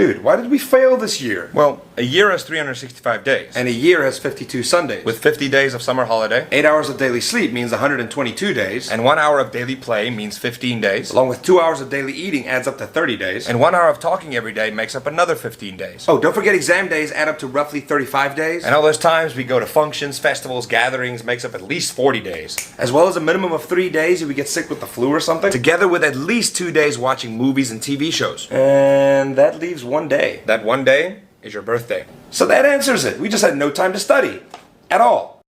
Dude, why did we fail this year? Well, a year has 365 days. And a year has 52 Sundays. With 50 days of summer holiday. 8 hours of daily sleep means 122 days. And 1 hour of daily play means 15 days. Along with 2 hours of daily eating adds up to 30 days. And 1 hour of talking every day makes up another 15 days. Oh, don't forget exam days add up to roughly 35 days. And all those times we go to functions, festivals, gatherings makes up at least 40 days. As well as a minimum of 3 days if we get sick with the flu or something. Together with at least 2 days watching movies and TV shows. And that leaves 1 day. That one day is your birthday. So that answers it. We just had no time to study. At all.